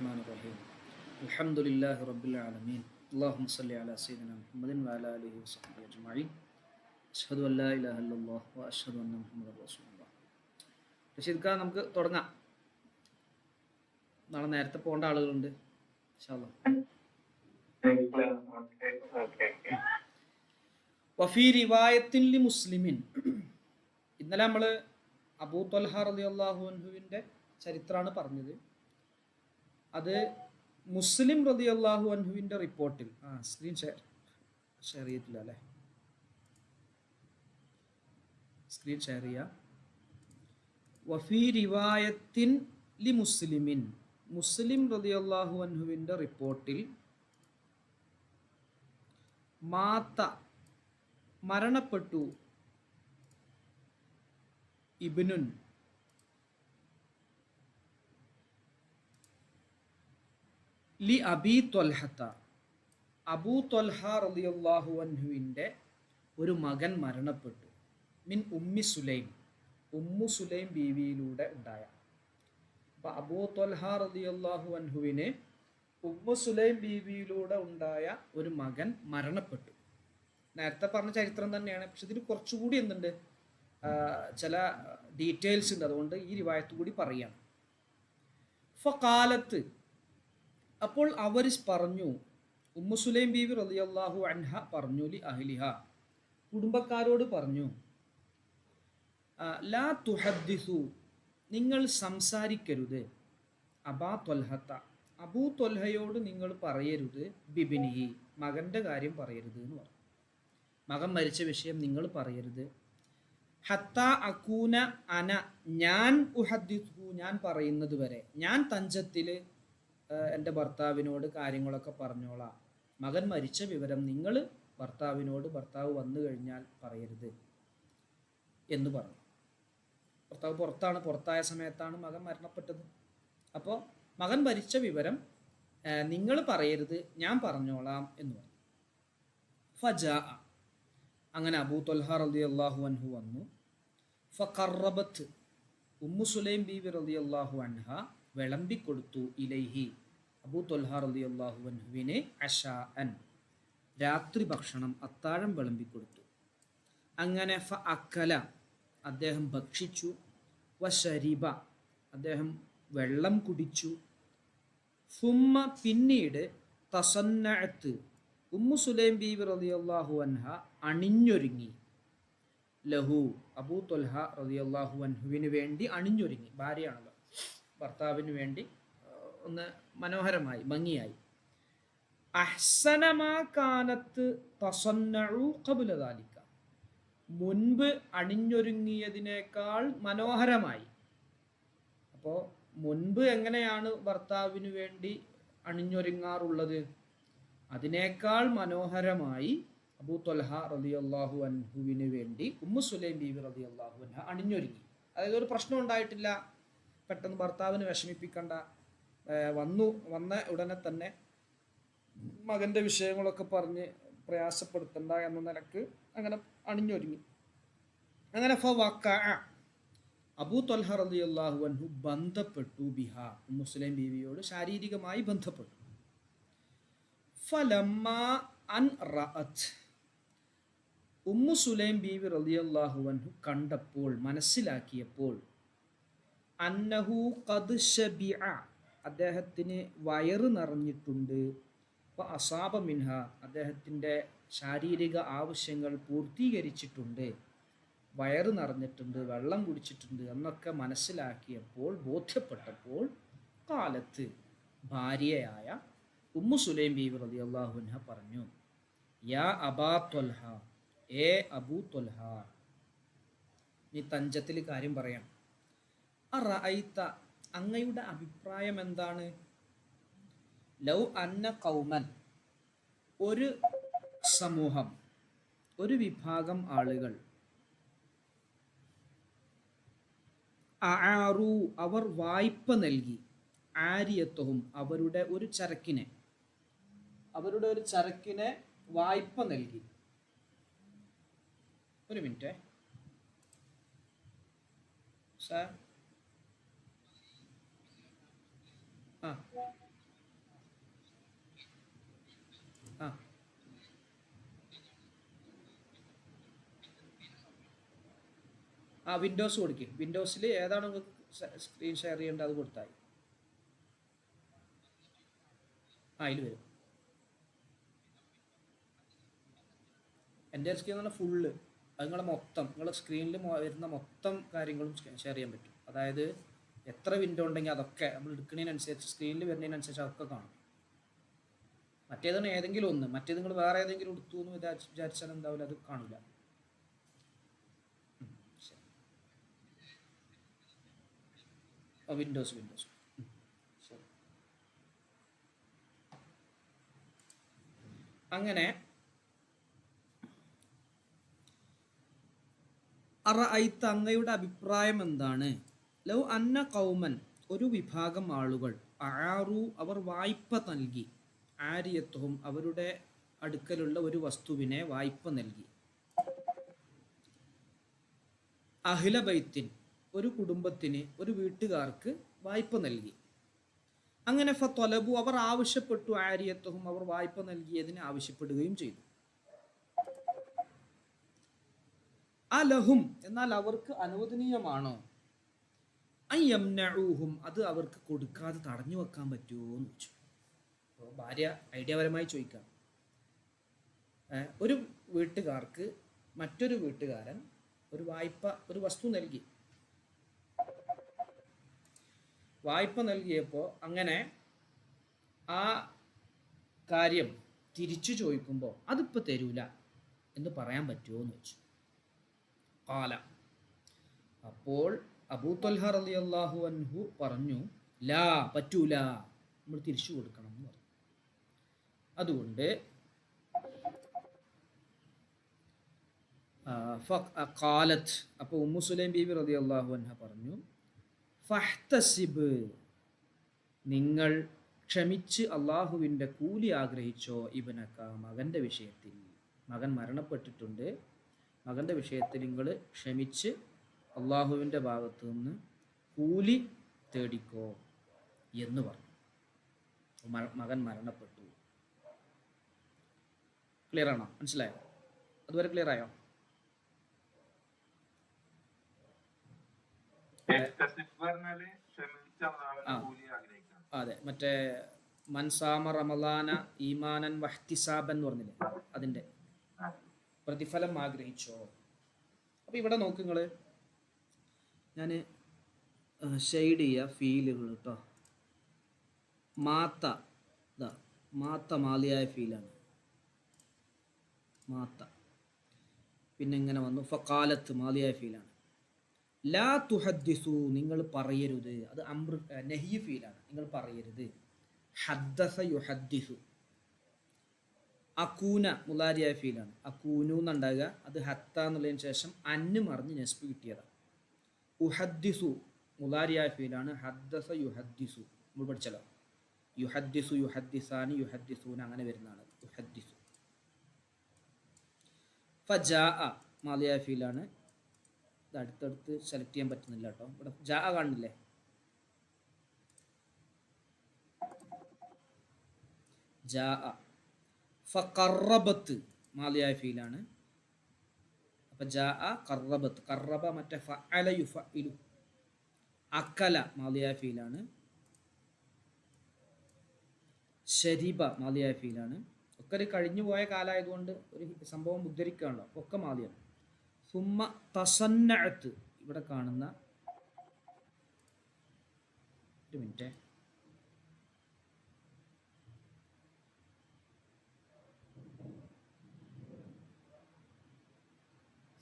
الرحمن الرحيم الحمد لله رب العالمين اللهم صل على سيدنا محمد وعلى آله وصحبه أجمعين أشهد أن لا إله إلا الله وأشهد أن محمدا رسول الله. റഷീദ് ഖാൻ, നമുക്ക് തുടങ്ങാം. നാളെ നേരത്തെ പോകേണ്ട ആളുകളുണ്ട്. ഇൻഷാ അല്ലാഹ്. വഫീ റിവായത്തിൻ ലി മുസ്ലിമിൻ. ഇന്നലെ നമ്മൾ അബൂ ത്വൽഹ റളിയല്ലാഹു അൻഹുവിൻ്റെ ചരിത്രമാണ് പറഞ്ഞത്. അത് മുസ്ലിം റളിയല്ലാഹു അൻഹുവിൻ്റെ റിപ്പോർട്ടിൽ സ്ക്രീൻ ഷെയർ ചെയ്തിട്ടില്ല അല്ലേ? സ്ക്രീൻ ഷെയർ ചെയ്യുക. വഫീ റിവായത്തിൻ ലി മുസ്ലിമിൻ, മുസ്ലിം റളിയല്ലാഹു അൻഹുവിൻ്റെ റിപ്പോർട്ടിൽ മാത്ത മരണപ്പെട്ടു ഇബ്നുൻ ലി അബീ ത്വൽഹത്ത, അബൂ ത്വൽഹ റളിയല്ലാഹു അൻഹുവിൻ്റെ ഒരു മകൻ മരണപ്പെട്ടു. മിൻ ഉമ്മി സുലൈം, ഉമ്മു സുലൈം ബീവിയിലൂടെ ഉണ്ടായ. അപ്പം അബൂ ത്വൽഹ റളിയല്ലാഹു അൻഹുവിന് ഉമ്മു സുലൈം ബീവിയിലൂടെ ഉണ്ടായ ഒരു മകൻ മരണപ്പെട്ടു. നേരത്തെ പറഞ്ഞ ചരിത്രം തന്നെയാണ്, പക്ഷെ ഇതിൽ കുറച്ചുകൂടി എന്തുണ്ട്, ചില ഡീറ്റെയിൽസ് ഉണ്ട്. അതുകൊണ്ട് ഈ റിവായത്ത് കൂടി പറയാം. ഫഖാലത്ത്, അപ്പോൾ അവർ പറഞ്ഞു, ഉമ്മു സുലൈം ബീവി റളിയല്ലാഹു അൻഹ പറഞ്ഞു, ലി അഹ്ലിഹ, കുടുംബക്കാരോട് പറഞ്ഞു, ലാ തുഹദ്ദിസു, നിങ്ങൾ സംസാരിക്കരുത്, അബാ ത്വൽഹത്ത, അബൂ ത്വൽഹയോട് നിങ്ങൾ പറയരുത്, ബിബിനിഹി, മകൻ്റെ കാര്യം പറയരുത് എന്ന് പറഞ്ഞു. മകൻ മരിച്ച വിഷയം നിങ്ങൾ പറയരുത്. ഹത്ത അക്കൂന അന, ഞാൻ ഉഹദ്ദിസു, ഞാൻ പറയുന്നത് വരെ, ഞാൻ തഞ്ചത്തിൽ എൻ്റെ ഭർത്താവിനോട് കാര്യങ്ങളൊക്കെ പറഞ്ഞോളാം. മകൻ മരിച്ച വിവരം നിങ്ങൾ ഭർത്താവിനോട്, ഭർത്താവ് വന്നു കഴിഞ്ഞാൽ പറയരുത് എന്ന് പറഞ്ഞു. ഭർത്താവ് പുറത്തായ സമയത്താണ് മകൻ മരണപ്പെട്ടത്. അപ്പോൾ മകൻ മരിച്ച വിവരം നിങ്ങൾ പറയരുത്, ഞാൻ പറഞ്ഞോളാം എന്ന് പറഞ്ഞു. ഫജാ, അങ്ങനെ അബൂ ത്വൽഹ റളിയല്ലാഹു അൻഹു വന്നു. ഫഖറബത്ത്, ഉമ്മു സുലൈം ബീവി റളിയല്ലാഹു അൻഹ വിളമ്പിക്കൊടുത്തു, ഇലൈഹി, അബൂ ത്വൽഹ റളിയല്ലാഹു അൻഹുവിനെ, അശാഅൻ, രാത്രി ഭക്ഷണം, അത്താഴം വിളമ്പിക്കൊടുത്തു. അങ്ങനെ ഫ അക്കല, അദ്ദേഹം ഭക്ഷിച്ചു. വശരിബ, അദ്ദേഹം വെള്ളം കുടിച്ചു. സുമ്മ, പിന്നീട്, തസന്നഅത്ത്, ഉമ്മു സുലൈം ബീവി റളിയല്ലാഹു അൻഹ അണിഞ്ഞൊരുങ്ങി. ലഹു, അബൂ ത്വൽഹ റളിയല്ലാഹു അൻഹുവിന് വേണ്ടി അണിഞ്ഞൊരുങ്ങി. ഭാര്യയാണല്ലോ, ഭർത്താവിന് വേണ്ടി ഒന്ന് മനോഹരമായി, ഭംഗിയായി. അഹ്സനമാ കാനത്ത് തസന്നഉ ഖബ്ല ദാലിക, മുൻപ് അണിഞ്ഞൊരുങ്ങിയതിനേക്കാൾ മനോഹരമായി. അപ്പോൾ മുൻപ് എങ്ങനെയാണ് ഭർത്താവിന് വേണ്ടി അണിഞ്ഞൊരുങ്ങാറുള്ളത്, അതിനേക്കാൾ മനോഹരമായി അബൂ ത്വൽഹ റളിയല്ലാഹു അൻഹുവിന് വേണ്ടി ഉമ്മു സുലൈം ബീവി റളിയല്ലാഹു അൻഹ അണിഞ്ഞൊരുങ്ങി. അതായത് ഒരു പ്രശ്നം ഉണ്ടായിട്ടില്ല, പെട്ടെന്ന് ഭർത്താവിന് വിഷമിപ്പിക്കണ്ട, വന്ന ഉടനെ തന്നെ മകൻ്റെ വിഷയങ്ങളൊക്കെ പറഞ്ഞ് പ്രയാസപ്പെടുത്തണ്ട എന്ന നിലക്ക് അങ്ങനെ അണിഞ്ഞൊരുങ്ങി. അങ്ങനെ അബൂ ത്വൽഹ റളിയല്ലാഹു അൻഹു ബന്ധപ്പെട്ടു, ബിഹ, ഉമ്മു സുലൈം ബീവിയോട് ശാരീരികമായി ബന്ധപ്പെട്ടു. ഫലമ്മ അൻ റഅത്, ഉമ്മു സുലൈം ബീവി റളിയല്ലാഹു അൻഹു കണ്ടപ്പോൾ, മനസ്സിലാക്കിയപ്പോൾ, അന്നഹു ഖദ് ശബിഅ, അദ്ദേഹത്തിന് വയറ് നിറഞ്ഞിട്ടുണ്ട്. അസാബ മിൻഹ, അദ്ദേഹത്തിൻ്റെ ശാരീരിക ആവശ്യങ്ങൾ പൂർത്തീകരിച്ചിട്ടുണ്ട്, വയറ് നിറഞ്ഞിട്ടുണ്ട്, വെള്ളം കുടിച്ചിട്ടുണ്ട് എന്നൊക്കെ മനസ്സിലാക്കിയപ്പോൾ, ബോധ്യപ്പെട്ടപ്പോൾ, കാലത്ത്, ഭാര്യയായ ഉമ്മു സുലൈം ബീവി റളിയല്ലാഹു അൻഹ പറഞ്ഞു, യാ അബാ ത്വൽഹ, ഏ അബൂ ത്വൽഹ, നീ തഞ്ചത്തിൽ കാര്യം പറയാം. അറഅയ്ത, അങ്ങയുടെ അഭിപ്രായം എന്താണ്? ലൗ അന്ന ഖൗമൻ, ഒരു സമൂഹം, ഒരു വിഭാഗം ആളുകൾ, അആറു, അവർ വായ്പ നൽകി, ആരിയത്തുഹും, അവരുടെ ഒരു ചരക്കിനെ വായ്പ നൽകി. ഒരു മിനിറ്റ് സാർ, ആ വിൻഡോസ് കൊടുക്കുക. വിൻഡോസിൽ ഏതാണ് നിങ്ങൾക്ക് സ്ക്രീൻ ഷെയർ ചെയ്യേണ്ടത് അത് കൊടുത്താൽ അതിൽ വരും. എൻ്റെ സ്ക്രീൻ എന്ന് പറഞ്ഞാൽ ഫുള്ള്, അത് നിങ്ങളുടെ സ്ക്രീനിൽ വരുന്ന മൊത്തം കാര്യങ്ങളും ഷെയർ ചെയ്യാൻ പറ്റും. അതായത് എത്ര വിൻഡോ ഉണ്ടെങ്കിൽ അതൊക്കെ നമ്മൾ എടുക്കുന്നതിനനുസരിച്ച് സ്ക്രീനിൽ വരുന്നതിനനുസരിച്ച് അതൊക്കെ കാണും. മറ്റേതാണ് ഏതെങ്കിലും ഒന്ന്, മറ്റേത് നിങ്ങൾ വേറെ ഏതെങ്കിലും എടുത്തു എന്ന് വിചാരിച്ചാൽ എന്താവില്ല, അത് കാണില്ല. വിൻഡോസ് അങ്ങനെ അറഅയ്ത അങ്ങയുടെ അഭിപ്രായം എന്താണ്? ലൗ അന്ന കൗമൻ ഒരു വിഭാഗം ആളുകൾ അആറു അവർ വായ്പ നൽകി, ആരിയത്വം അവരുടെ അടുക്കലുള്ള ഒരു വസ്തുവിനെ വായ്പ നൽകി, അഹ്ല ബൈത്തിൻ ഒരു കുടുംബത്തിന് ഒരു വീട്ടുകാർക്ക് വായ്പ നൽകി. അങ്ങനെ ഫത്വലബു അവർ ആവശ്യപ്പെട്ടു, ആരിയത്വം അവർ വായ്പ നൽകിയതിന് ആവശ്യപ്പെടുകയും ചെയ്തു. അലഹും എന്നാൽ അവർക്ക് അനുവദനീയമാണോ? അയ്യംനഊഹും അത് അവർക്ക് കൊടുക്കാതെ തടഞ്ഞു വെക്കാൻ പറ്റുമോ എന്ന് ചോദിച്ചു. അപ്പോൾ ഭാര്യ ഐഡിയപരമായി ചോദിക്കാം, ഒരു വീട്ടുകാർക്ക് മറ്റൊരു വീട്ടുകാരൻ ഒരു വായ്പ ഒരു വസ്തു നൽകി. വായ്പ നൽകിയപ്പോൾ അങ്ങനെ ആ കാര്യം തിരിച്ചു ചോദിക്കുമ്പോൾ അതിപ്പോൾ തരൂല എന്ന് പറയാൻ പറ്റുമോ എന്ന് വെച്ചു. കാല അപ്പോൾ അബൂ ത്വൽഹ റളിയല്ലാഹു അൻഹു പറഞ്ഞു, ലാ പറ്റൂല, നമ്മൾ തിരിച്ചു കൊടുക്കണം എന്ന് പറഞ്ഞു. അതുകൊണ്ട് ഖാലത്ത് അപ്പോൾ ഉമ്മു സുലൈം ബീബി റളിയല്ലാഹു അൻഹ പറഞ്ഞു, ഫഹ്തസിബ് നിങ്ങൾ ക്ഷമിച്ച് അള്ളാഹുവിൻ്റെ കൂലി ആഗ്രഹിച്ചോ, ഇബ്നക മകൻ്റെ വിഷയത്തിൽ, മകൻ മരണപ്പെട്ടിട്ടുണ്ട്, മകൻ്റെ വിഷയത്തിൽ നിങ്ങൾ ക്ഷമിച്ച് അള്ളാഹുവിൻ്റെ ഭാഗത്തു നിന്ന് കൂലി തേടിക്കോ എന്ന് പറഞ്ഞു. മകൻ മരണപ്പെട്ടു. ക്ലിയർ ആണോ? മനസ്സിലായോ? അതുവരെ ക്ലിയർ ആയോ? അതെ, മറ്റേ മൻസാമ റമളാന ഈമാനൻ വഹ്തിസാബൻ എന്ന് പറഞ്ഞില്ലേ, അതിൻ്റെ പ്രതിഫലം ആഗ്രഹിച്ചോ. അപ്പോൾ ഇവിടെ നോക്ക് നിങ്ങൾ, ഞാൻ ഷെയ്ഡ് ചെയ്യുക ഫീലുകൾ കേട്ടോ. മാത്ത ഇതാ, മാത്ത മാലിയായ ഫീലാണ് മാത്ത. പിന്നെ ഇങ്ങനെ വന്നു ഫക്കാലത്ത് മാലിയായ ഫീലാണ്. ലാ തുഹദ്ദിസു നിങ്ങൾ പറയരുത്, അത് അംർ നഹി ഫീലാണ്, നിങ്ങൾ പറയരുത്. ഹദ്ദസ യുഹദ്ദിസു. അക്കൂന മുലാരിയായ ഫീലാണ്, അക്കൂനു എന്നുണ്ടാകുക, അത് ഹത്ത എന്നുള്ളതിന് ശേഷം അന്ന് മറിഞ്ഞ് നെസ്പ് കിട്ടിയതാണ്. ഉഹദ്ദിസു മുലാരിയായ ഫീലാണ്, ഹദ്ദസ യുഹദ്ദിസു നമ്മൾ പഠിച്ചല്ലോ. യുഹദ്ദിസു യുഹദ്ദിസാനി യുഹദ്ദിസൂന അങ്ങനെ വരുന്നതാണ് യുഹദ്ദിസു. ഫജാ മാലിയായ ഫീലാണ്, ഇത് അടുത്തടുത്ത് സെലക്ട് ചെയ്യാൻ പറ്റുന്നില്ല കേട്ടോ. ഇവിടെ ജാ കാണുന്നില്ലേ? ജാ. ഫഖറബത്ത് മാലിയായ ഫീലാണ്. അപ്പം ജാ ഖറബത്ത്, ഖറബ മറ്റേ ഫഅല യുഫഇലു. അക്കല മാലിയായ ഫീലാണ്. ശരിബ മാലിയായ ഫീലാണ്. ഒക്കെ ഒരു കഴിഞ്ഞു പോയ കാലമായതുകൊണ്ട് ഒരു സംഭവം ഉദ്ധരിക്കുകയാണല്ലോ, ഒക്കെ മാലിയാണ്. സുമ്മ തസന്നഅത്ത് ഇവിടെ കാണുന്ന, ഒരു മിനിറ്റ്,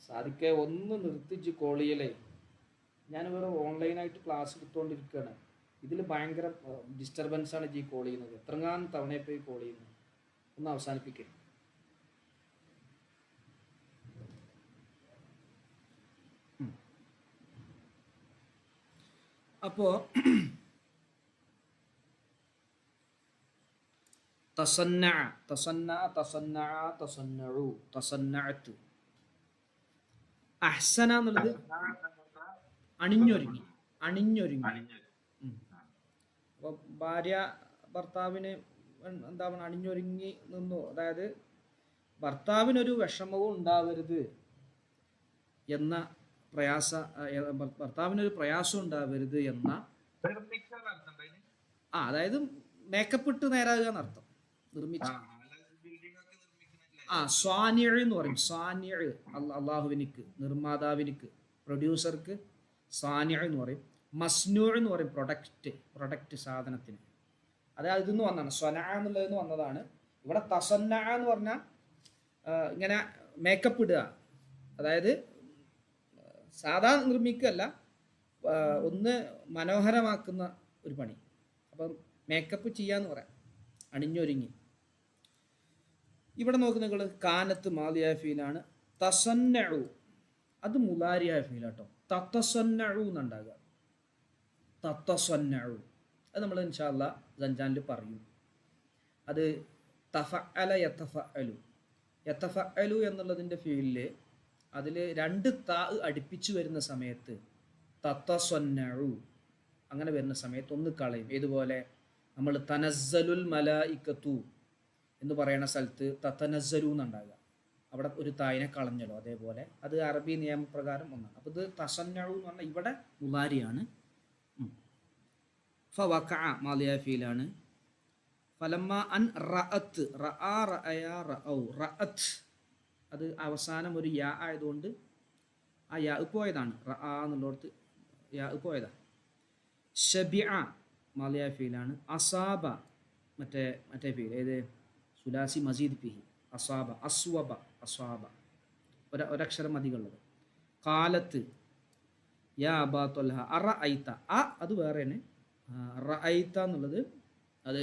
സാധിക്കെ ഒന്ന് നിർത്തിച്ച് കോൾ ചെയ്യലേ. ഞാൻ വേറെ ഓൺലൈനായിട്ട് ക്ലാസ് എടുത്തുകൊണ്ടിരിക്കുകയാണ്. ഇതിൽ ഭയങ്കര ഡിസ്റ്റർബൻസാണ് ഈ കോൾ ചെയ്യുന്നത്. എത്രങ്ങാനും തവണയെ പോയി കോൾ ചെയ്യുന്നത്, ഒന്ന് അവസാനിപ്പിക്കേ. അപ്പോൾ തസന്നഅ തസന്നഅ തസന്നഅ തസന്നഉ തസന്നഅത്ത്. അഹ്സന എന്നുള്ളത് അണിഞ്ഞൊരുങ്ങി, അണിഞ്ഞൊരുങ്ങി. അപ്പോൾ ഭാര്യ ഭർത്താവിന് എന്താണ് അണിഞ്ഞൊരുങ്ങി നിന്നു, അതായത് ഭർത്താവിനൊരു വിഷമവും ഉണ്ടാവരുത് എന്ന ഭർത്താവിനൊരു പ്രയാസം ഉണ്ടാവരുത് എന്ന അതായത് മേക്കപ്പ് ഇട്ട് നേരാകുക എന്നർത്ഥം. നിർമ്മിച്ച സ്വാനിയ എന്ന് പറയും. സ്വാനിയ അള്ളാഹുവിനിക്ക്, നിർമ്മാതാവിനിക്ക്, പ്രൊഡ്യൂസർക്ക് സാനിയ എന്ന് പറയും. മസ്നൂ എന്ന് പറയും പ്രൊഡക്റ്റ് സാധനത്തിന്. അതായത് ഇതെന്ന് വന്നതാണ്, സ്വന എന്നുള്ളതെന്ന് വന്നതാണ്. ഇവിടെ തസന്ന എന്ന് പറഞ്ഞാൽ ഇങ്ങനെ മേക്കപ്പ് ഇടുക, അതായത് സാധാ നിർമ്മിക്കുകയല്ല, ഒന്ന് മനോഹരമാക്കുന്ന ഒരു പണി. അപ്പം മേക്കപ്പ് ചെയ്യാന്ന് പറയാം, അണിഞ്ഞൊരുങ്ങി. ഇവിടെ നോക്ക് നിങ്ങൾ, കാനത്ത് മാലിയായ ഫീലാണ്. തസന്നഉ അത് മുലാരിയായ ഫീലാട്ടോ. തത്തസന്നഉ എന്നുണ്ടാകുക. തത്തസന്നഉ അത് നമ്മൾ ഇൻഷാ അല്ലാഹ് സഞ്ചാനിൽ പറയും. അത് തഫഅല യതഫഅലു. യതഫഅലു എന്നുള്ളതിൻ്റെ ഫീലിൽ അതിൽ രണ്ട് താ അടുപ്പിച്ച് വരുന്ന സമയത്ത് തത്തസന്നഉ അങ്ങനെ വരുന്ന സമയത്ത് ഒന്ന് കളയും. ഇതുപോലെ നമ്മൾ തനസ്സലുൽ മലായിക്കത്തു എന്ന് പറയുന്ന സ്ഥലത്ത് തത്തനസ്സലു എന്നുണ്ടാകുക, അവിടെ ഒരു തായിനെ കളഞ്ഞല്ലോ. അതേപോലെ അത് അറബി നിയമപ്രകാരം ഒന്നാണ്. അപ്പോൾ ഇത് തസന്നഉ എന്ന് പറഞ്ഞാൽ ഇവിടെ മുലാരിയാണ്. ഫവഖഅ മാലിയ ഫീലാണ്. ഫലമ്മ അൻ റഅത്ത്, റഅ റഅയ റഔ, റഅത്ത് അത് അവസാനം ഒരു യാ ആയതുകൊണ്ട് ആ യാ പോയതാണ്. റഅ എന്നുള്ളടത്ത് യാ പോയതാണ്. ഷബിഅ മാലിയ ഫീലാണ്. അസാബ മറ്റേ ഫീൽ ഏത്, സുലാസി മസീദ് ഫിഹി. അസാബ, അസ്വബ, അസാബ ഒരക്ഷരം മതികളുള്ളത്. കാലത്ത് യാ അബാ ത്വൽഹ അറഅയ്ത, അത് വേറെ തന്നെ. റഅയ്ത എന്നുള്ളത് അത്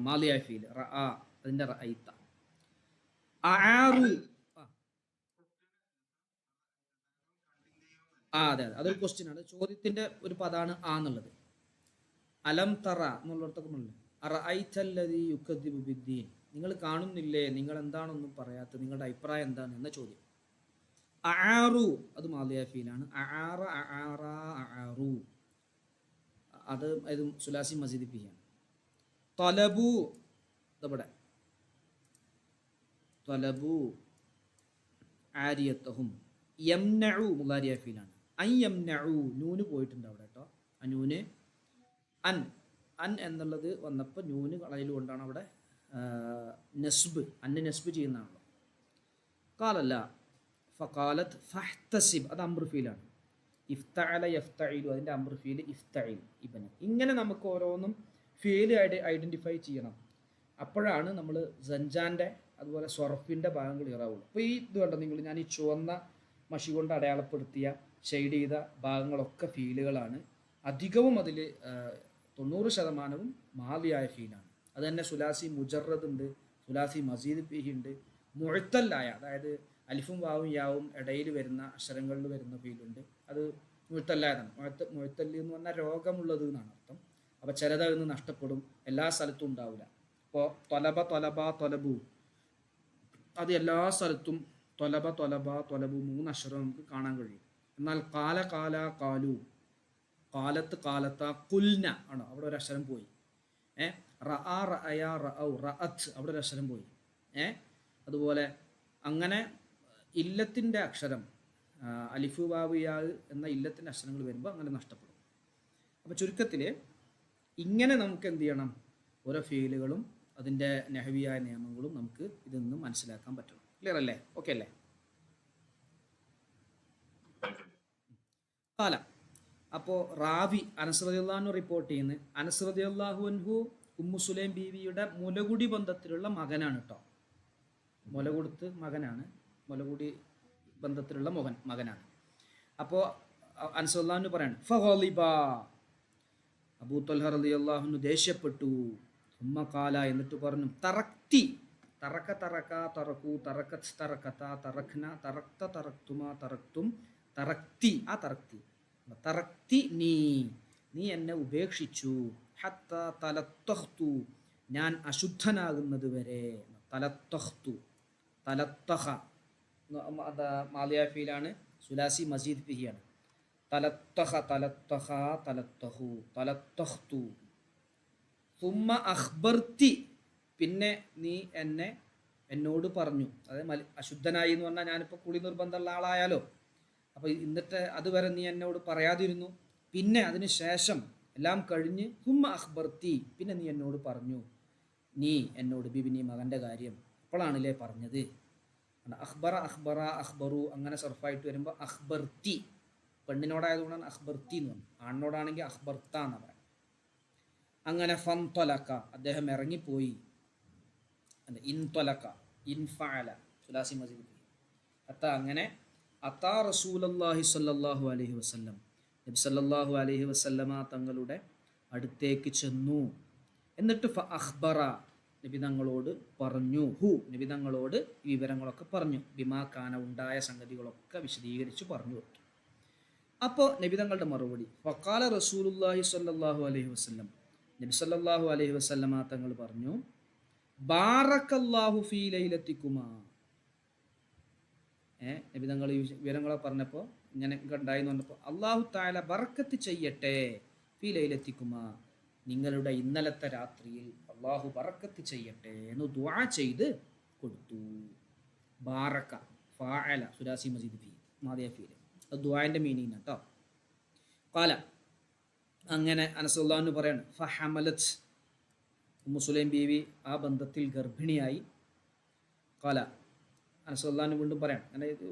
മാലിയ ഫീൽ. റഅ അതിൻ്റെ റഅയ്ത. അആറു അതെ, അതൊരു ക്വസ്റ്റ്യൻ ആണ്, ചോദ്യത്തിൻ്റെ ഒരു പദമാണ് എന്നുള്ളത്. അലം തറ എന്നുള്ളിടത്തൊക്കെ ഉള്ളത്. അറഅയ്തല്ലദീ യുകദ്ദിബു ബിദ്ദീൻ, നിങ്ങൾ കാണുന്നില്ലേ, നിങ്ങൾ എന്താണൊന്നും പറയാത്തത്, നിങ്ങളുടെ അഭിപ്രായം എന്താണ് എന്ന ചോദ്യം. അആറു അത് മാലിയ ഫീലാണ്. അആറ അആറ അആറു അത് സുലാസി മസീദ് ഫിഹിയാണ്. ത്വലബു ഇതവിടെ ത്വലബു ആരിയത്തഹും. യംനഉ മുലാരിയ ഫീലാണ്. അൻ യംനഉ നൂന് പോയിട്ടുണ്ട് അവിടെ കേട്ടോ. നൂന് അൻ എന്നുള്ളത് വന്നപ്പോൾ നൂന് കളയിൽ കൊണ്ടാണ് അവിടെ നസ്ബ്, നസ്ബ് ചെയ്യുന്നതാണല്ലോ. കാലല്ല ഫഖാലത്ത് ഫഹ്തസിബ് അത് അംർ ഫീലാണ്. ഇഫ്തഅല യഫ്തഇലു അതിൻ്റെ അംർ ഫീൽ ഇഫ്തഇൽ ഇബ്ന. ഇങ്ങനെ നമുക്ക് ഓരോന്നും ഫീൽ ഐഡൻറ്റിഫൈ ചെയ്യണം. അപ്പോഴാണ് നമ്മൾ സഞ്ചാൻ്റെ അതുപോലെ സ്വറഫിൻ്റെ ഭാഗങ്ങൾ ക്ലിയറാവുള്ളൂ. അപ്പോൾ ഈ ഇത് കണ്ടോ നിങ്ങൾ, ഞാൻ ഈ ചുവന്ന മഷി കൊണ്ട് അടയാളപ്പെടുത്തിയ ഷെയ്ഡ് ചെയ്ത ഭാഗങ്ങളൊക്കെ ഫീലുകളാണ്. അധികവും അതിൽ 90% മാലിയായ ഫീലാണ്. അത് തന്നെ സുലാസി മുജറദ് ഉണ്ട്, സുലാസി മസീദ് ഫീഹി ഉണ്ട്, മുഅത്തല്ലായ അതായത് അലിഫും വാവും യാവും ഇടയിൽ വരുന്ന അക്ഷരങ്ങളിൽ വരുന്ന ഫീലുണ്ട്. അത് മുഅത്തല്ലായതാണ്. മുഅത്തല്ല് എന്ന് പറഞ്ഞാൽ രോഗമുള്ളത് എന്നാണ് അർത്ഥം. അപ്പോൾ ചിലത് നിന്ന് നഷ്ടപ്പെടും, എല്ലാ സ്ഥലത്തും ഉണ്ടാവില്ല. ഇപ്പോൾ തൊലബ തൊലബ തൊലബു അത് എല്ലാ സ്ഥലത്തും തൊലബ തൊലബ തൊലബു 3 അക്ഷരം നമുക്ക് കാണാൻ കഴിയും. എന്നാൽ കാല കാല കാലു, കാലത്ത് കാലത്ത, കുൽന ആണോ അവിടെ ഒരു അക്ഷരം പോയി. റഅ റഅയ റഔ റഅത്ത് അവിടെ ഒരു അക്ഷരം പോയി. അതുപോലെ അങ്ങനെ ഇല്ലത്തിൻ്റെ അക്ഷരം അലിഫു വാവ് യാ എന്ന ഇല്ലത്തിൻ്റെ അക്ഷരങ്ങൾ വരുമ്പോൾ അങ്ങനെ നഷ്ടപ്പെടും. അപ്പോൾ ചുരുക്കത്തിൽ ഇങ്ങനെ നമുക്ക് എന്ത് ചെയ്യണം, ഓരോ ഫീലുകളും അതിൻ്റെ നഹവിയായ നിയമങ്ങളും നമുക്ക് ഇതിൽ നിന്നും മനസ്സിലാക്കാൻ പറ്റണം. ക്ലിയർ അല്ലേ? ഓക്കെ അല്ലേ? കാല അപ്പോൾ റാവി അനസ് റളിയല്ലാഹു അൻഹു റിപ്പോർട്ട് ചെയ്യുന്നത്, അനസ് റളിയല്ലാഹു അൻഹു ഉമ്മു സുലൈം ബീവിയുടെ മുലകുടി ബന്ധത്തിലുള്ള മകനാണ് കേട്ടോ. മുല കൊടുത്ത് മകനാണ്, മുലകുടി ബന്ധത്തിലുള്ള മകനാണ്. അപ്പോൾ അനസ് റളിയല്ലാഹു അൻഹു പറയാണ് ഫഗളിബ, അബൂ ത്വൽഹ റളിയല്ലാഹു അൻഹു ദേഷ്യപ്പെട്ടു. ഉമ്മ കാല എന്നിട്ട് പറഞ്ഞു തറക്തി, തറക്ക തറക്ക തറക്കു തറക്കത്ത് തറക്കത്ത തറക്ന തറക്ത തറക്തുമ തറക്തും തറക്തി തറക്തി തറക്തി നീ എന്നെ ഉപേക്ഷിച്ചു. ഹത്ത തലത്തഹ്തു ഞാൻ അശുദ്ധനാകുന്നത് വരെ. തലത്തഹ്തു തലത്തഹ മാലിയ ഫീലാണ്, സുലാസി മസീദ് ഫിഹിയാണ്. തലത്തഹ തലത്തഹ തലത്തഹു തലത്തഹ്തു. സുമ്മ അഖ്ബർത്തി പിന്നെ നീ എന്നെ എന്നോട് പറഞ്ഞു. അതായത് അശുദ്ധനായി എന്ന് പറഞ്ഞാൽ ഞാനിപ്പോൾ കുളി നിർബന്ധമുള്ള ആളായാലോ, അപ്പോൾ എന്നിട്ട് അതുവരെ നീ എന്നോട് പറയാതിരുന്നു, പിന്നെ അതിന് ശേഷം എല്ലാം കഴിഞ്ഞ് ഹുമ്മ അഖ്ബർത്തി, പിന്നെ നീ എന്നോട് പറഞ്ഞു, നീ എന്നോട് ബിബിനി മകൻ്റെ കാര്യം അപ്പോഴാണല്ലേ പറഞ്ഞത്. അഖ്ബറ അഖ്ബറ അഖ്ബറു അങ്ങനെ സർഫായിട്ട് വരുമ്പോൾ അഖ്ബർത്തി, പെണ്ണിനോടായതുകൊണ്ടാണ് അഖ്ബർത്തി എന്ന് പറഞ്ഞു. ആണിനോടാണെങ്കിൽ അഖ്ബർത്ത എന്ന് പറയാം. അങ്ങനെ ഫൻതൊലക്ക, അദ്ദേഹം ഇറങ്ങിപ്പോയി. ഇൻതൊലക്ക ഇൻഫഅല സുലാസി മസ്ജിദ് അത്ത, അങ്ങനെ അത്താ റസൂലല്ലാഹി സ്വല്ലല്ലാഹു അലൈഹി വസല്ലം, നബി സല്ലല്ലാഹു അലൈഹി വസല്ലമ തങ്ങളുടെ അടുത്തേക്ക് ചെന്നു. എന്നിട്ട് ഫ അഖ്ബറ, നബി തങ്ങളോട് പറഞ്ഞു, നബി തങ്ങളോട് ഈ വിവരങ്ങളൊക്കെ പറഞ്ഞു, ബിമാ കാന ഉണ്ടായ സംഗതികളൊക്കെ വിശദീകരിച്ച് പറഞ്ഞു കൊടുത്തു. അപ്പോൾ നബി തങ്ങളുടെ മറുപടി, ഫഖാല റസൂലുള്ളാഹി സ്വല്ലല്ലാഹു അലൈഹി വസല്ലം, നബി സല്ലല്ലാഹു അലൈഹി വസല്ലമ തങ്ങൾ പറഞ്ഞു, ബാറക്കല്ലാഹു ഫീ ലൈലത്തിക്കുമാ. നബി തങ്ങൾ ഈ വിവരങ്ങളൊക്കെ പറഞ്ഞപ്പോൾ ഇങ്ങനെ ഉണ്ടായി എന്ന് പറഞ്ഞപ്പോൾ, അല്ലാഹു തആല ബറക്കത്ത് ചെയ്യട്ടെ ഫീ ലൈലത്തിക്കുമാ, നിങ്ങളുടെ ഇന്നലത്തെ രാത്രിയിൽ അള്ളാഹു ബറക്കത്ത് ചെയ്യട്ടെ എന്ന് ദുആ ചെയ്ത് കൊടുത്തു. ബാറക്ക ഫാഅല സുലാസി മസ്ജിദ് ഫീ മാദിയ ഫീൽ, അത് ദുആന്റെ മീനിങ് കേട്ടോ. ഖാല, അങ്ങനെ അനസ് റളിയല്ലാഹു അൻഹു പറയാണ്, ഫഹമലത്, ഉമ്മു സുലൈം ബീവി ആ ബന്ധത്തിൽ ഗർഭിണിയായി. ഖാല, അനസ് റളിയല്ലാഹു അൻഹു വീണ്ടും പറയാണ്, അങ്ങനെ ഇത്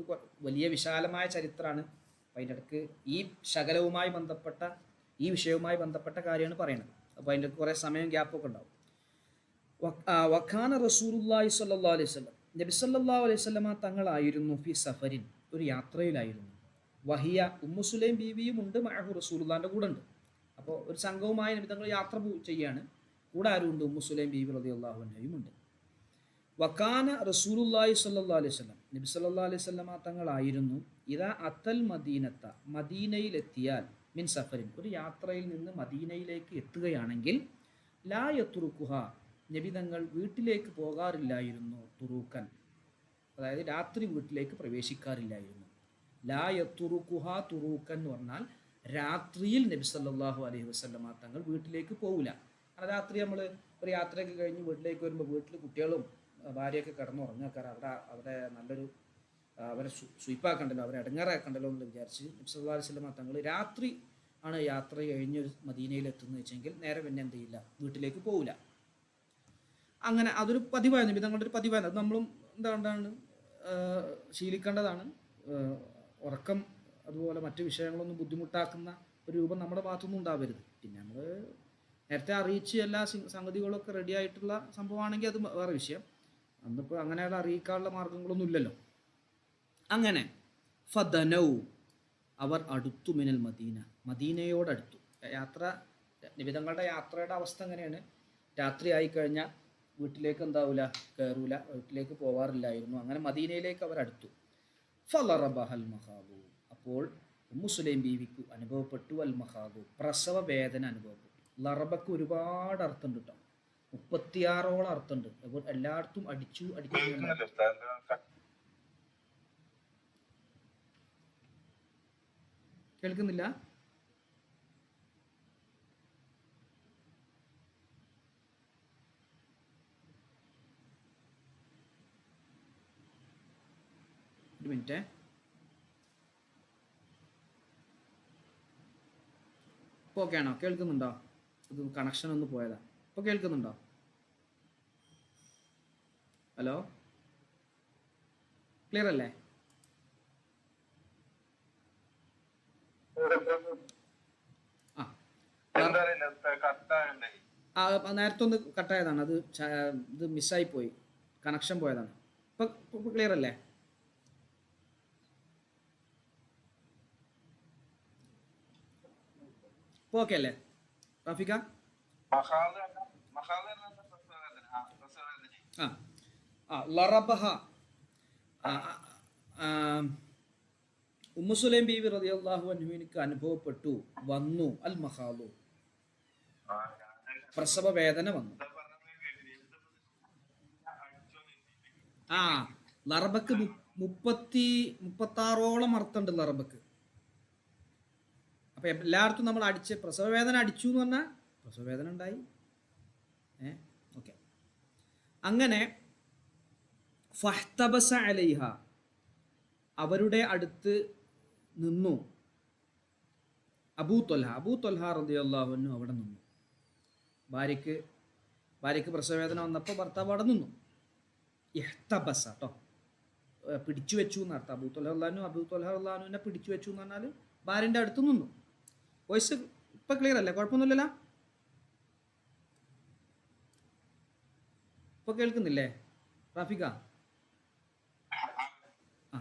വലിയ വിശാലമായ ചരിത്രമാണ്. അപ്പം അതിൻ്റെ ഇടയ്ക്ക് ഈ ശകലവുമായി ബന്ധപ്പെട്ട ഈ വിഷയവുമായി ബന്ധപ്പെട്ട കാര്യമാണ് പറയുന്നത്. അപ്പോൾ അതിൻ്റെ കുറേ സമയം ഗ്യാപ്പൊക്കെ ഉണ്ടാവും. വഖാന റസൂലുള്ളാഹി സ്വല്ലല്ലാഹു അലൈഹി വസല്ലം, നബി സല്ലല്ലാഹു അലൈഹി വസല്ലമ തങ്ങളായിരുന്നു ഫി സഫരിൻ, ഒരു യാത്രയിലായിരുന്നു. വഹിയ, ഉമ്മു സുലൈം ബീവിയും ഉണ്ട്, മഅഹു റസൂലുള്ളാഹിൻ്റെ കൂടെ ഉണ്ട്. അപ്പോൾ ഒരു സംഘവുമായി നബി തങ്ങൾ യാത്ര ചെയ്യാണ്. കൂടെ ആരുണ്ട്? ഉമ്മു സുലൈം ബീവി റളിയല്ലാഹു അൻഹയും ഉണ്ട്. വഖാന റസൂലുള്ളാഹി സ്വല്ലല്ലാഹു അലൈഹി വസല്ലം, നബി സല്ലല്ലാഹു അലൈഹി വസല്ലമ തങ്ങളായിരുന്നു, ഇദാ അത്തൽ മദീനത്ത, മദീനയിലെത്തിയാൽ, മിൻ സഫരിൻ, ഒരു യാത്രയിൽ നിന്ന് മദീനയിലേക്ക് എത്തുകയാണെങ്കിൽ, ലാ യത്രുക്കുഹ, നബി തങ്ങൾ വീട്ടിലേക്ക് പോകാറില്ലായിരുന്നു, തുറൂക്കൻ, അതായത് രാത്രി വീട്ടിലേക്ക് പ്രവേശിക്കാറില്ലായിരുന്നു. ലാ യത്രുക്കുഹ തുറൂക്കൻ എന്ന് പറഞ്ഞാൽ രാത്രിയിൽ നബി സല്ലല്ലാഹു അലൈഹി വസല്ലമ തങ്ങൾ വീട്ടിലേക്ക് പോകില്ല. കാരണം രാത്രി നമ്മൾ ഒരു യാത്രയൊക്കെ കഴിഞ്ഞ് വീട്ടിലേക്ക് വരുമ്പോൾ വീട്ടിൽ കുട്ടികളും ഭാര്യയൊക്കെ കിടന്നുറങ്ങാക്കാറ്, അവിടെ നല്ലൊരു അവരെ സ്വീപ്പാക്കണ്ടല്ലോ, അവരെ ഇടങ്ങാറാക്കണ്ടല്ലോ എന്ന് വിചാരിച്ച് നബി സല്ലല്ലാഹു അലൈഹി വസല്ലമ തങ്ങൾ രാത്രി ആണ് യാത്ര കഴിഞ്ഞ് മദീനയിൽ എത്തുന്നത് വെച്ചെങ്കിൽ നേരെ പിന്നെ എന്ത് ചെയ്യില്ല, വീട്ടിലേക്ക് പോകില്ല. അങ്ങനെ അതൊരു പതിവായിരുന്നു, നബി തങ്ങളുടെ ഒരു പതിവായിരുന്നു. അത് നമ്മളും എന്താണ് ശീലിക്കേണ്ടതാണ്. ഉറക്കം അതുപോലെ മറ്റു വിഷയങ്ങളൊന്നും ബുദ്ധിമുട്ടാക്കുന്ന ഒരു രൂപം നമ്മുടെ ഭാഗത്തുനിന്നും ഉണ്ടാവരുത്. പിന്നെ നമ്മൾ നേരത്തെ അറിയിച്ച് എല്ലാ സംഗതികളൊക്കെ റെഡി ആയിട്ടുള്ള സംഭവമാണെങ്കിൽ അത് വേറെ വിഷയം. അന്നിപ്പോൾ അങ്ങനെയുള്ള അറിയിക്കാനുള്ള മാർഗങ്ങളൊന്നും ഇല്ലല്ലോ. അങ്ങനെ ഫദനൗ, അവർ അടുത്തു, മിനൽ മദീന, മദീനയോടടുത്തു. യാത്ര, നബി തങ്ങളുടെ യാത്രയുടെ അവസ്ഥ എങ്ങനെയാണ്? രാത്രി ആയിക്കഴിഞ്ഞാൽ വീട്ടിലേക്ക് എന്താവില്ല, കയറൂല, വീട്ടിലേക്ക് പോവാറില്ലായിരുന്നു. അങ്ങനെ മദീനയിലേക്ക് അവർ അടുത്തു. ഫലറബഹൽ മഹാബു, അപ്പോൾ ഉമ്മു സുലൈം ബീവിക്ക് അനുഭവപ്പെട്ടു അൽ മഹാബു, പ്രസവ വേദന അനുഭവപ്പെട്ടു. ലറബക്ക് ഒരുപാട് അർത്ഥമുണ്ട് കേട്ടോ, 36ഓളം അർത്ഥമുണ്ട്. അപ്പോൾ എല്ലായിടത്തും അടിച്ചു കേൾക്കുന്നില്ല? ഒരു മിനിറ്റ്. ഇപ്പോൾ ഓക്കെ ആണോ? കേൾക്കുന്നുണ്ടോ? ഇത് കണക്ഷൻ ഒന്ന് പോയതാ. ഇപ്പോൾ കേൾക്കുന്നുണ്ടോ? ഹലോ, ക്ലിയർ അല്ലേ? നേരത്തെ ഒന്ന് കട്ടായതാണ്, അത് ഇത് മിസ്സായി പോയി, കണക്ഷൻ പോയതാണ്. ഇപ്പം ക്ലിയർ അല്ലേ? ഇപ്പോൾ ഓക്കെ അല്ലേ റാഫിക്ക? ലറബഹ, ഉമ്മു സുലൈം ബീവി റളിയല്ലാഹു അൻഹുവിനക്ക് അനുഭവപ്പെട്ടു, വന്നു അൽ മഹാലു, പ്രസവ വേദന വന്നു. ലറബക്ക് 36ഓളം അർത്ഥമുണ്ട് ലറബക്ക്. അപ്പം എല്ലായിടത്തും നമ്മൾ അടിച്ച് പ്രസവ വേദന അടിച്ചു എന്ന് പറഞ്ഞാൽ പ്രസവ വേദന ഉണ്ടായി. ഓക്കെ. അങ്ങനെ ഫഹ്തബസ അലൈഹ, അവരുടെ അടുത്ത് നിന്നു. അബൂ ത്വൽഹ റളിയല്ലാഹു അൻഹു അവിടെ നിന്നു. ഭാര്യയ്ക്ക് പ്രസവവേദന വന്നപ്പോൾ ഭർത്താവ് അവിടെ നിന്നു. ഇഹ്തബസ കേട്ടോ, പിടിച്ചു വെച്ചു എന്നർത്ഥം. അബൂ ത്വൽഹ റളിയല്ലാഹുവിനെ പിടിച്ചു വെച്ചു എന്ന് പറഞ്ഞാൽ ഭാര്യൻ്റെ അടുത്ത് നിന്നു. വോയിസ് ഇപ്പം ക്ലിയർ അല്ലേ? കുഴപ്പമൊന്നുമില്ലല്ലോ? ഇപ്പോൾ കേൾക്കുന്നില്ലേ റാഫിക? ആ,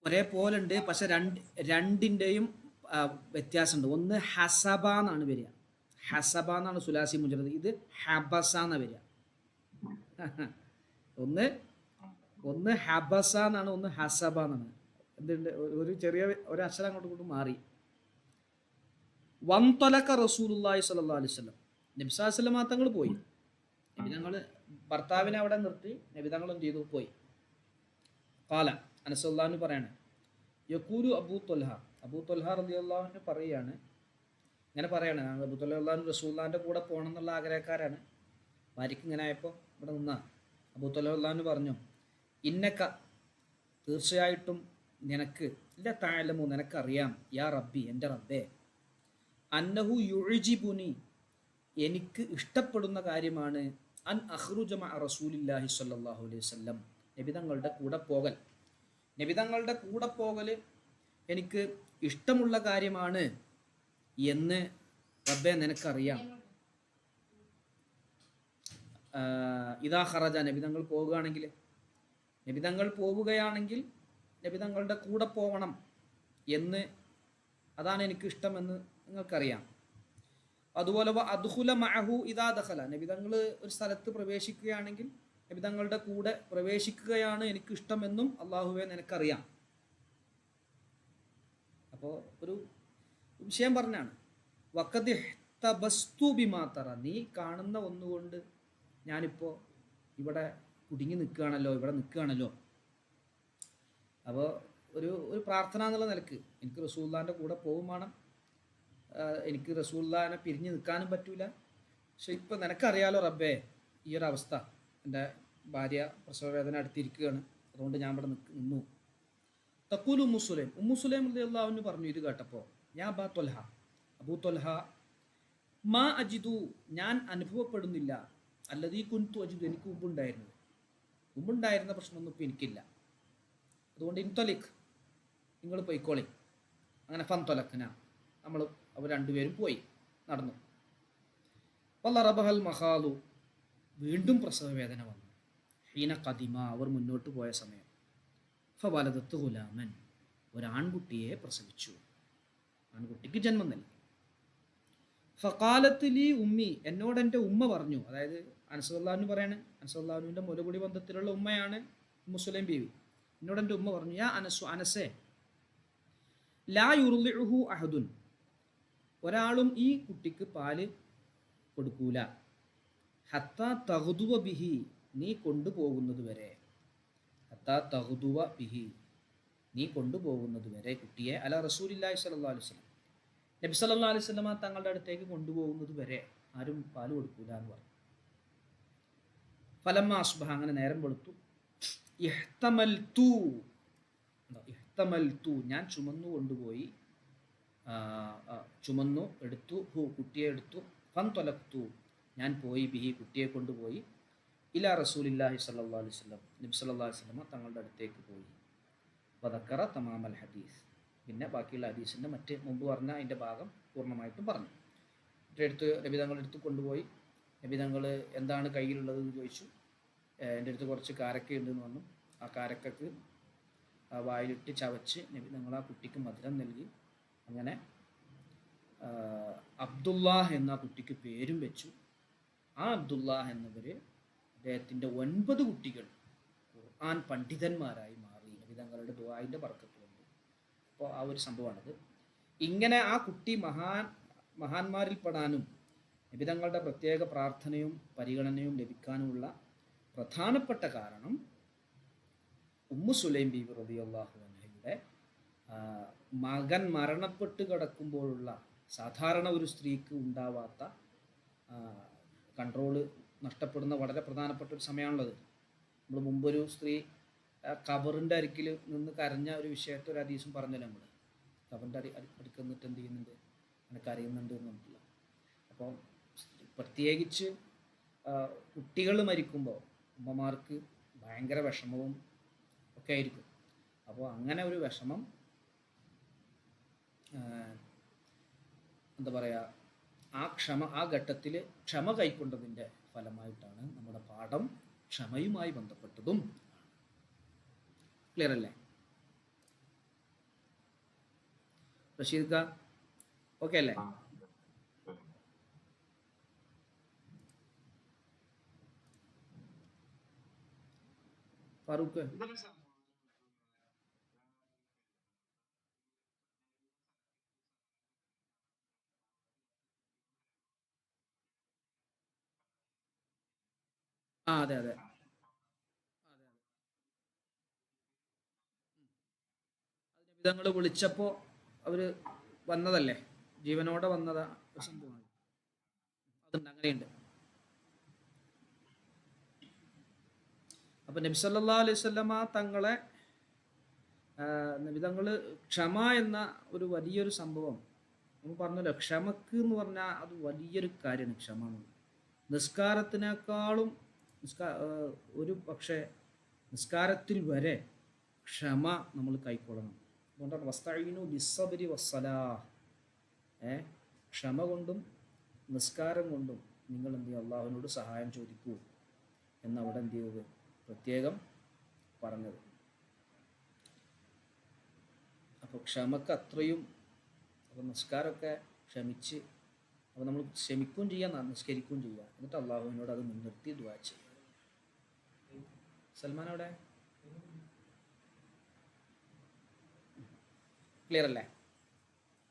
ഒരേപോലെ ഉണ്ട്, പക്ഷെ രണ്ടിൻ്റെയും വ്യത്യാസമുണ്ട്. ഒന്ന് ഹസബ എന്നാണ് വരിക, ഹസബ എന്നാണ് സുലാസി മുജറദ്. ഇത് ഹബസ എന്നാണ് വരിക. ഒന്ന് ഒന്ന് ഹബസ എന്നാണ്, ഒന്ന് ഹസബ എന്നാണ്. എന്തുണ്ട്, ഒരു ചെറിയ ഒരു അക്ഷരം അങ്ങോട്ട് കൊണ്ട് മാറി. വൻതൊലക്ക റസൂലുള്ളാഹി സ്വല്ലല്ലാഹു അലൈഹി വസല്ലം, നബി സല്ലല്ലാഹു അലൈഹി വസല്ലം തങ്ങൾ പോയി. നബി തങ്ങൾ ഭർത്താവിനെ അവിടെ നിർത്തി, നബി തങ്ങൾ എന്ത് ചെയ്തു? പോയി. കാല അനസ് റളിയല്ലാഹു അൻഹു പറയാണ്, യഖൂലു അബൂ ത്വൽഹ റളിയല്ലാഹു അൻഹു പറയാണ്, ഇങ്ങനെ പറയാണ്, അബൂ ത്വൽഹ റളിയല്ലാഹു അൻഹു റസൂലുള്ളാഹിൻ്റെ കൂടെ പോകണം എന്നുള്ള ആഗ്രഹക്കാരാണ്. ഭാര്യയ്ക്ക് ഇങ്ങനെ ആയപ്പോൾ ഇവിടെ നിന്നാ അബൂ ത്വൽഹ റളിയല്ലാഹു അൻഹു പറഞ്ഞു, ഇന്നക്ക, തീർച്ചയായിട്ടും നിനക്ക്, ഇല്ല തഅലമു, നിനക്കറിയാം, യാ റബ്ബി, എൻ്റെ റബ്ബേ, അന്നഹു യുഅ്ജിബുനി, എനിക്ക് ഇഷ്ടപ്പെടുന്ന കാര്യമാണ്, അൻ അഖ്റുജ മഅ റസൂലില്ലാഹി സ്വല്ലല്ലാഹു അലൈഹി വസല്ലം, നബിതങ്ങളുടെ കൂടെ പോകൽ. നബിതങ്ങളുടെ കൂടെ പോകൽ എനിക്ക് ഇഷ്ടമുള്ള കാര്യമാണ് എന്ന് റബ്ബേ നിനക്കറിയാം. ഇദാ ഖറജ, നബിതങ്ങൾ പോവുകയാണെങ്കിൽ നബിതങ്ങളുടെ കൂടെ പോകണം എന്ന്, അതാണ് എനിക്ക് ഇഷ്ടമെന്ന് നിങ്ങൾക്കറിയാം. അതുപോലെ അദ്ഖുല മഅഹു ഇദാ ദഖല, നബിതങ്ങൾ ഒരു സ്ഥലത്ത് പ്രവേശിക്കുകയാണെങ്കിൽ നബിതങ്ങളുടെ കൂടെ പ്രവേശിക്കുകയാണ് എനിക്കിഷ്ടമെന്നും അള്ളാഹുവെ നിനക്കറിയാം. അപ്പോൾ ഒരു വിഷയം പറഞ്ഞാണ്, വഖദ് ഇഹ്തബസ്തു ബിമാ തറ, നീ കാണുന്ന ഒന്നുകൊണ്ട് ഞാനിപ്പോൾ ഇവിടെ കുടുങ്ങി നിൽക്കുകയാണല്ലോ. അപ്പോൾ ഒരു പ്രാർത്ഥന എന്നുള്ള നിലക്ക് എനിക്ക് റസൂലുള്ളാഹിൻ്റെ കൂടെ പോകും വേണം, എനിക്ക് റസൂലുള്ളാഹിനെ പിരിഞ്ഞ് നിൽക്കാനും പറ്റൂല. പക്ഷെ ഇപ്പം നിനക്കറിയാലോ റബ്ബേ ഈ ഒരു അവസ്ഥ, എൻ്റെ ഭാര്യ പ്രസവവേദന അടുത്തിരിക്കുകയാണ്, അതുകൊണ്ട് ഞാൻ ഇവിടെ നിന്നു. തഖൂലു ഉമ്മു സുലൈം റളിയല്ലാഹു അൻഹു പറഞ്ഞു ഇത് കേട്ടപ്പോൾ, യാ അബൂ ത്വൽഹ, മാ അജിദു, ഞാൻ അനുഭവപ്പെടുന്നില്ല, അല്ലദീ കുൻതു അജിദു, എനിക്ക് മുമ്പുണ്ടായിരുന്ന പ്രശ്നമൊന്നും ഇപ്പോൾ എനിക്കില്ല. അതുകൊണ്ട് ഇൻതൊലിക്, നിങ്ങൾ പോയിക്കോളി. അങ്ങനെ ഫൻതൊലക്ന, അവർ രണ്ടുപേരും പോയി, നടന്നു. വല്ലറബഹൽ മഹാലു, വീണ്ടും പ്രസവവേദന വന്നു. ഹീന കദിമ, അവർ മുന്നോട്ട് പോയ സമയം. ഫവലദത്ത് ഗുലാമൻ, ഒരാൺകുട്ടിയെ പ്രസവിച്ചു, ആൺകുട്ടിക്ക് ജന്മം നൽകി. ഫഖാലത്ത് ലി ഉമ്മി, എന്നോട് എൻ്റെ ഉമ്മ പറഞ്ഞു, അതായത് അനസ് റളിയല്ലാഹു അൻഹു പറയാണ്, അനസ് റളിയല്ലാഹു അൻഹുവിൻ്റെ മുലകുടി ബന്ധത്തിലുള്ള ഉമ്മയാണ് ഉമ്മു സുലൈം ബീവി. എന്നോട് എൻ്റെ ഉമ്മ പറഞ്ഞു, യാ അനസേ, ലാ യുർളിഉഹു അഹദുൻ, ഒരാളും ഈ കുട്ടിക്ക് പാല് കൊടുക്കൂല, ഹത്താ തഗ്ദുവ ബിഹി, നീ കൊണ്ടുപോകുന്നത് വരെ, ഹത്താ തഗ്ദുവ ബിഹി, നീ കൊണ്ടുപോകുന്നത് വരെ കുട്ടിയെ, അല റസൂലില്ലാഹി സ്വല്ലല്ലാഹു അലൈഹി വസല്ലം, നബി സല്ലല്ലാഹു അലൈഹി വസല്ലമ തങ്ങളുടെ അടുത്തേക്ക് കൊണ്ടുപോകുന്നത് വരെ ആരും പാല് കൊടുക്കൂല എന്ന് പറഞ്ഞു. ഫലമ്മ അസ്ബഹ, അങ്ങനെ നേരം വെളുത്തു. ഇഹ്തമൽതു, ഞാൻ ചുമന്നു കൊണ്ടുപോയി, എടുത്തു, കുട്ടിയെ എടുത്തു. ഫൻതൊലക്തു, ഞാൻ പോയി, ബിഹി, കുട്ടിയെ കൊണ്ടുപോയി, ഇലാ റസൂലില്ലാഹി സ്വല്ലല്ലാഹു അലൈഹി വസല്ലം, നബി സല്ലല്ലാഹു അലൈഹി വസല്ലമ തങ്ങളുടെ അടുത്തേക്ക് പോയി. വദക്കറ തമാമൽ ഹദീസ്, പിന്നെ ബാക്കിയുള്ള ഹദീസിൻ്റെ മുമ്പ് പറഞ്ഞ അതിൻ്റെ ഭാഗം പൂർണ്ണമായിട്ടും പറഞ്ഞു. നബി തങ്ങളുടെ അടുത്ത് കൊണ്ടുപോയി. നബി തങ്ങൾ എന്താണ് കയ്യിലുള്ളത് എന്ന് ചോദിച്ചു. എൻ്റെ അടുത്ത് കുറച്ച് കാരക്ക ഉണ്ടെന്ന് പറഞ്ഞു. ആ കാരക്കക്ക് വായിലിട്ട് ചവച്ച് നബി തങ്ങൾ ആ കുട്ടിക്ക് മധുരം നൽകി. അങ്ങനെ അബ്ദുല്ലാഹ് എന്ന കുട്ടിക്ക് പേരും വെച്ചു. ആ അബ്ദുല്ലാഹ് എന്നവർ, അദ്ദേഹത്തിൻ്റെ 9 കുട്ടികൾ ഖുർആൻ പണ്ഡിതന്മാരായി മാറി, നബി തങ്ങളുടെ ദുആഇൻ്റെ ബർക്കത്ത് കൊണ്ട്. അപ്പോൾ ആ ഒരു സംഭവമാണത്. ഇങ്ങനെ ആ കുട്ടി മഹാന്മാരിൽ പെടാനും നബി തങ്ങളുടെ പ്രത്യേക പ്രാർത്ഥനയും പരിഗണനയും ലഭിക്കാനുമുള്ള പ്രധാനപ്പെട്ട കാരണം ഉമ്മു സുലൈം ബീവി റളിയല്ലാഹു അൻഹയുടെ മകൻ മരണപ്പെട്ട് കിടക്കുമ്പോഴുള്ള, സാധാരണ ഒരു സ്ത്രീക്ക് ഉണ്ടാവാത്ത കൺട്രോള് നഷ്ടപ്പെടുന്ന വളരെ പ്രധാനപ്പെട്ട ഒരു സമയമാണുള്ളത്. നമ്മൾ മുമ്പൊരു സ്ത്രീ കബറിൻ്റെ അരികിൽ നിന്ന് കരഞ്ഞ ഒരു വിഷയത്തെ ഒരു ഹദീസും പറഞ്ഞല്ലോ നമ്മൾ. കബറിൻ്റെ അടുക്ക് നിന്നിട്ട് എന്ത് ചെയ്യുന്നുണ്ട്, അങ്ങനെ കരയുന്നുണ്ട് എന്നിട്ടില്ല. അപ്പോൾ പ്രത്യേകിച്ച് കുട്ടികൾ മരിക്കുമ്പോൾ ഉമ്മമാർക്ക് ഭയങ്കര വിഷമവും ഒക്കെ ആയിരിക്കും. അപ്പോൾ അങ്ങനെ ഒരു വിഷമം എന്താ പറയുക, ആ ഘട്ടത്തിൽ ക്ഷമ കൈക്കൊണ്ടതിൻ്റെ ഫലമായിട്ടാണ് നമ്മുടെ പാഠം ക്ഷമയുമായി ബന്ധപ്പെട്ടതും. ക്ലിയർ അല്ലേ? റഷീദ് ഖാൻ ഓക്കെ അല്ലേ? ഫാറൂഖ് അതെ അതെ നബിതങ്ങൾ വിളിച്ചപ്പോൾ അവർ വന്നതല്ലേ, ജീവനോടെ വന്നതാ സംഭവമാണ്. അതുണ്ട്, അങ്ങനെയുണ്ട്. അപ്പം നബി സല്ലല്ലാഹു അലൈഹി വസല്ലമ തങ്ങളെ നബിതങ്ങൾ ക്ഷമ എന്ന ഒരു വലിയൊരു സംഭവം നമ്മൾ പറഞ്ഞല്ലോ. ക്ഷമക്ക് എന്ന് പറഞ്ഞാൽ അത് വലിയൊരു കാര്യമാണ്. ക്ഷമ എന്ന് നിസ്കാരത്തിനേക്കാളും ഒരു പക്ഷേ നിസ്കാരത്തിൽ വരെ ക്ഷമ നമ്മൾ കൈക്കൊള്ളണം. അതുകൊണ്ടാണ് വസ്തഈനു ബിസ്സബ്രി വസ്സലാഹ്, ക്ഷമ കൊണ്ടും നിസ്കാരം കൊണ്ടും നിങ്ങൾ എന്ത് ചെയ്യുക, അള്ളാഹുവിനോട് സഹായം ചോദിക്കൂ എന്നവിടെ എന്ത് ചെയ്തത് പ്രത്യേകം പറഞ്ഞത്. അപ്പോൾ ക്ഷമക്ക് അത്രയും, അപ്പോൾ നിസ്കാരമൊക്കെ ക്ഷമിച്ച്, അപ്പോൾ നമ്മൾ ക്ഷമിക്കുകയും ചെയ്യാം, നിസ്കരിക്കുകയും ചെയ്യാം, എന്നിട്ട് അള്ളാഹുവിനോട് അത് മുൻനിർത്തി ദുആ ചെയ്യുക. സൽമാൻ അവിടെ ക്ലിയർ അല്ലേ?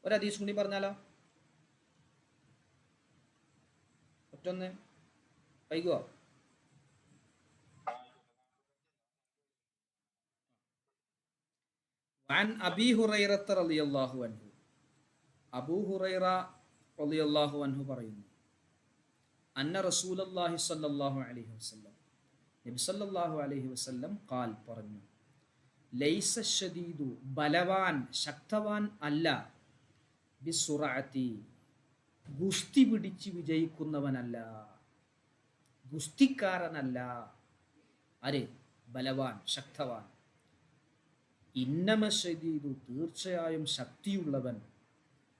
ഒരു ഹദീസ് കൂടി പറഞ്ഞാലോ? ഒറ്റൊന്ന് വൈകുമോ? عن أبي هريرة رضي الله عنه, അബൂ ഹുറൈറ റളിയല്ലാഹു അൻഹു പറയുന്നു, അന്ന റസൂലല്ലാഹി സ്വല്ലല്ലാഹു അലൈഹി വസല്ലം, നബി സല്ലല്ലാഹു അലൈഹി വസല്ലം ഖാൽ പറഞ്ഞു, ലൈസ ശദീദു ബലവാൻ ശക്തവാൻ അല്ല, ബിസുറഅതി ഗുസ്തി പിടിച്ച് വിജയിക്കുന്നവനല്ല, ഗുസ്തിക്കാരനല്ല. ആര്? ബലവാൻ, ശക്തവാൻ. ഇന്നമ ശദീദു തീർച്ചയായും ശക്തിയുള്ളവൻ,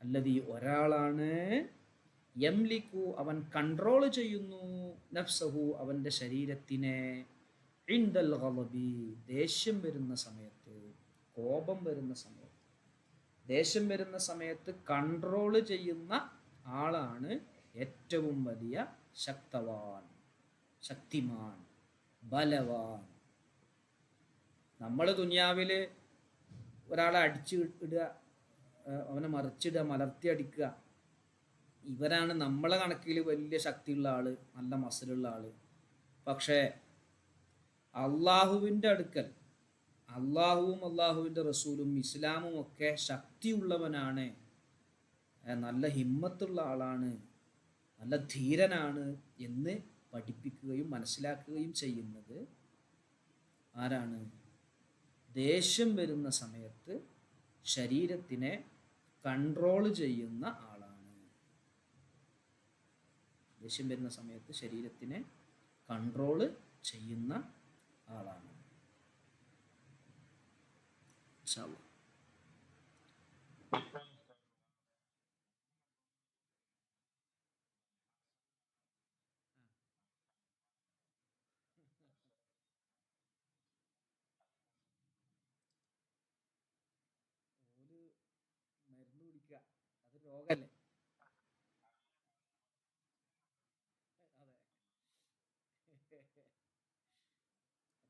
അല്ലദീ ഒരാളാണ്, യംലിക്കു അവൻ കൺട്രോൾ ചെയ്യുന്നു, നഫ്സഹു അവൻ്റെ ശരീരത്തിനെ, ഇൻദൽ ഗളബി ദേഷ്യം വരുന്ന സമയത്ത്, കോപം വരുന്ന സമയത്ത്, ദേഷ്യം വരുന്ന സമയത്ത് കൺട്രോൾ ചെയ്യുന്ന ആളാണ് ഏറ്റവും വലിയ ശക്തവാൻ, ശക്തിമാൻ, ബലവാൻ. നമ്മൾ ദുനിയാവിൽ ഒരാളെ അടിച്ച് ഇടുക, അവനെ മറിച്ചിടുക, മലർത്തി അടിക്കുക, ഇവരാണ് നമ്മളെ കണക്കിൽ വലിയ ശക്തിയുള്ള ആൾ, നല്ല മസിലുള്ള ആൾ. പക്ഷേ അള്ളാഹുവിൻ്റെ അടുക്കൽ അള്ളാഹുവും അള്ളാഹുവിൻ്റെ റസൂലും ഇസ്ലാമും ഒക്കെ ശക്തിയുള്ളവനാണ്, നല്ല ഹിമ്മത്തുള്ള ആളാണ്, നല്ല ധീരനാണ് എന്ന് പഠിപ്പിക്കുകയും മനസ്സിലാക്കുകയും ചെയ്യുന്നത് ആരാണ്? ദേഷ്യം വരുന്ന സമയത്ത് ശരീരത്തിനെ കൺട്രോൾ ചെയ്യുന്ന ആളാണ്. ദേഷ്യം വരുന്ന സമയത്ത് ശരീരത്തിനെ കൺട്രോൾ ചെയ്യുന്ന ആളാണ്. ഇൻഷാ അല്ലാഹ്. മരുന്ന് കുടിക്കുക, അത് രോഗമല്ലേ?